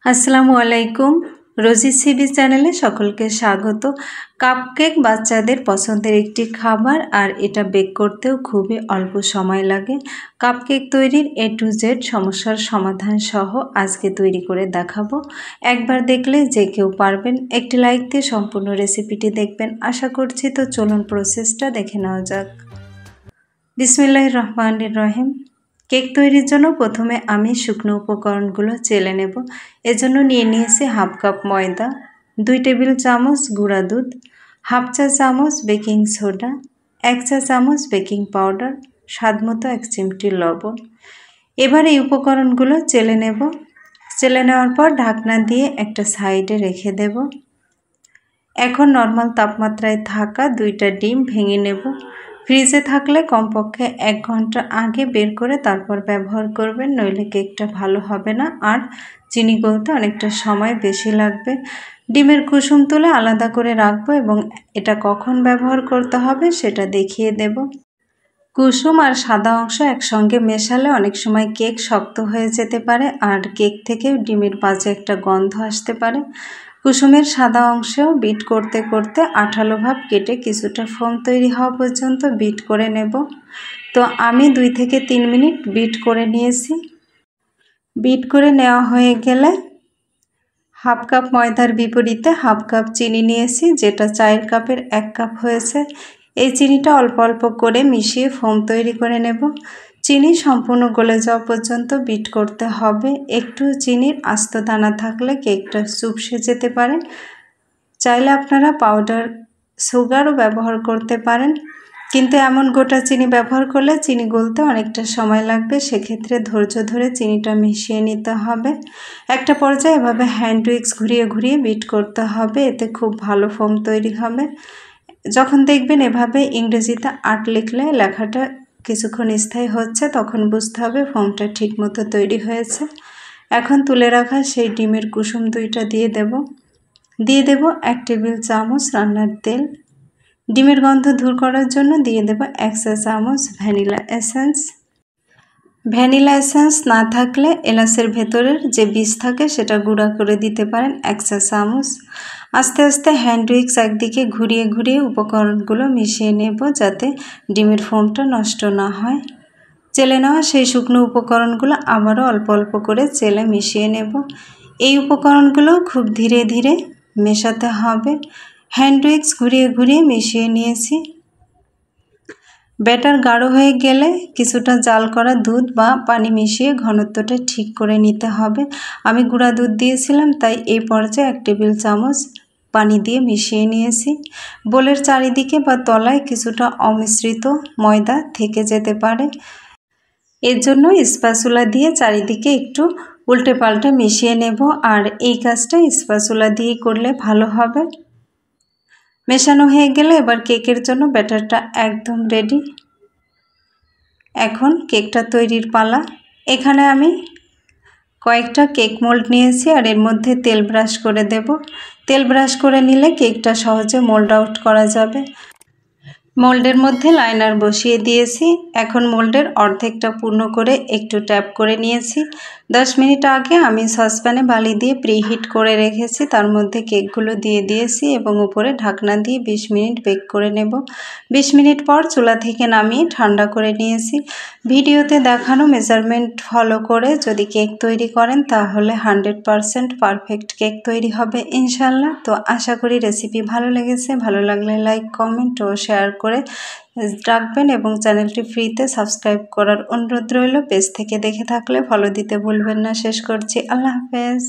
আসসালামু আলাইকুম। রোজি সিবি চ্যানেলে সকলকে স্বাগত। কাপকেক বাচ্চাদের পছন্দের একটি খাবার, আর এটা বেক করতেও খুবই অল্প সময় লাগে। কাপকেক তৈরির A to Z সমস্যার সমাধান সহ আজকে তৈরি করে দেখাবো। একবার দেখলে যে কেউ পারবেন। একটি লাইক দিয়ে সম্পূর্ণ রেসিপিটি দেখবেন আশা করছি। তো চলুন প্রসেসটা দেখে নেওয়া যাক। বিসমিল্লাহির রহমানির রহিম। কেক তৈরির জন্য প্রথমে আমি শুকনো উপকরণগুলো চেলে নেব। এজন্য নিয়ে নিয়েছি হাফ কাপ ময়দা, 2 টেবিল চামচ গুঁড়া দুধ, হাফ চা চামচ বেকিং সোডা, 1 চা চামচ বেকিং পাউডার, স্বাদমতো 1 চিমটি লবণ। এবার এই উপকরণগুলো চেলে নেব। চেলে নেওয়ার পর ঢাকনা দিয়ে একটা সাইডে রেখে দেব। এখন নর্মাল তাপমাত্রায় থাকা 2টা ডিম ভেঙে নেব। ফ্রিজে থাকলে কমপক্ষে 1 ঘন্টা আগে বের করে তারপর ব্যবহার করবেন, নইলে কেকটা ভালো হবে না আর চিনি গলতে অনেকটা সময় বেশি লাগবে। ডিমের কুসুম তুলে আলাদা করে রাখবো এবং এটা কখন ব্যবহার করতে হবে সেটা দেখিয়ে দেব। কুসুম আর সাদা অংশ একসঙ্গে মেশালে অনেক সময় কেক শক্ত হয়ে যেতে পারে আর কেক থেকে ডিমের বাজে একটা গন্ধ আসতে পারে। কুসুমের সাদা অংশেও বিট করতে করতে আঠালো ভাব কেটে কিছুটা ফোম তৈরি হওয়া পর্যন্ত বিট করে নেব। তো আমি 2 থেকে 3 মিনিট বিট করে নিয়েছি। বিট করে নেওয়া হয়ে গেলে হাফ কাপ ময়দার বিপরীতে হাফ কাপ চিনি নিয়েছি, যেটা চায়ের কাপের 1 কাপ হয়েছে। এই চিনিটা অল্প অল্প করে মিশিয়ে ফোম তৈরি করে নেব। চিনি সম্পূর্ণ গলে যাওয়া পর্যন্ত বিট করতে হবে। একটু চিনির আস্ত দানা থাকলে কেকটা চুপসে যেতে পারে। চাইলে আপনারা পাউডার সুগারও ব্যবহার করতে পারেন, কিন্তু এমন গোটা চিনি ব্যবহার করলে চিনি গলতে অনেকটা সময় লাগবে। সেক্ষেত্রে ধৈর্য ধরে চিনিটা মিশিয়ে নিতে হবে। একটা পর্যায়ে এভাবে হ্যান্ড উইক্স ঘুরিয়ে ঘুরিয়ে বিট করতে হবে, এতে খুব ভালো ফোম তৈরি হবে। যখন দেখবেন এভাবে ইংরেজিতে 8 লিখলে লেখাটা কিছুক্ষণ স্থায়ী হচ্ছে, তখন বুঝতে হবে ফোমটা ঠিকমতো তৈরি হয়েছে। এখন তুলে রাখা সেই ডিমের কুসুম 2টা দিয়ে দেব 1 টেবিল চামচ রান্নার তেল। ডিমের গন্ধ দূর করার জন্য দিয়ে দেব 1 চা চামচ ভ্যানিলা এসেন্স। ভ্যানিলা এসেন্স না থাকলে এলাচের ভেতরের যে বীজ থাকে সেটা গুঁড়া করে দিতে পারেন 1 চা চামচ। আস্তে আস্তে হ্যান্ড উইক্স একদিকে ঘুরিয়ে ঘুরিয়ে উপকরণগুলো মিশিয়ে নেব, যাতে ডিমের ফোমটা নষ্ট না হয়। চেলে নেওয়া সেই শুকনো উপকরণগুলো আবারও অল্প অল্প করে চেলে মিশিয়ে নেব। এই উপকরণগুলো খুব ধীরে ধীরে মেশাতে হবে। হ্যান্ড উইক্স ঘুরিয়ে ঘুরিয়ে মিশিয়ে নিয়েছি। ব্যাটার গাঢ় হয়ে গেলে কিছুটা জাল করা দুধ বা পানি মিশিয়ে ঘনত্বটা ঠিক করে নিতে হবে। আমি গুঁড়া দুধ দিয়েছিলাম, তাই এই পর্যায়ে 1 টেবিল চামচ পানি দিয়ে মিশিয়ে নিয়েছি। বোলের চারিদিকে বা তলায় কিছুটা অমিশ্রিত ময়দা থেকে যেতে পারে, এর জন্য স্প্যাচুলা দিয়ে চারিদিকে একটু উল্টে পাল্টে মিশিয়ে নেব। আর এই কাজটা স্প্যাচুলা দিয়ে করলে ভালো হবে। মেশানো হয়ে গেলে এবার কেকের জন্য ব্যাটারটা একদম রেডি। এখন কেকটা তৈরির পালা। এখানে আমি কয়েকটা কেক মোল্ড নিয়েছি আর এর মধ্যে তেল ব্রাশ করে দেব। তেল ব্রাশ করে নিলে কেকটা সহজে মোল্ড আউট করা যাবে। মোল্ডের মধ্যে লাইনার বসিয়ে দিয়েছি। এখন মোল্ডের অর্ধেকটা পূর্ণ করে একটু ট্যাপ করে নিয়েছি। 10 মিনিট আগে আমি সসপ্যানে বালি দিয়ে প্রিহিট করে রেখেছি, তার মধ্যে কেকগুলো দিয়ে দিয়েছি এবং উপরে ঢাকনা দিয়ে 20 মিনিট বেক করে নেব। 20 মিনিট পর চুলা থেকে নামিয়ে ঠান্ডা করে নিয়েছি। ভিডিওতে দেখানো মেজারমেন্ট ফলো করে যদি কেক তৈরি করেন তাহলে 100% পারফেক্ট কেক তৈরি হবে ইনশাল্লাহ। তো আশা করি রেসিপি ভালো লেগেছে। ভালো লাগলে লাইক, কমেন্ট ও শেয়ার করে রাখবেন এবং চ্যানেলটি ফ্রিতে সাবস্ক্রাইব করার অনুরোধ রইল। পেজ থেকে দেখে থাকলে ফলো দিতে ভুলবেন না। শেষ করছি, আল্লাহ হাফেজ।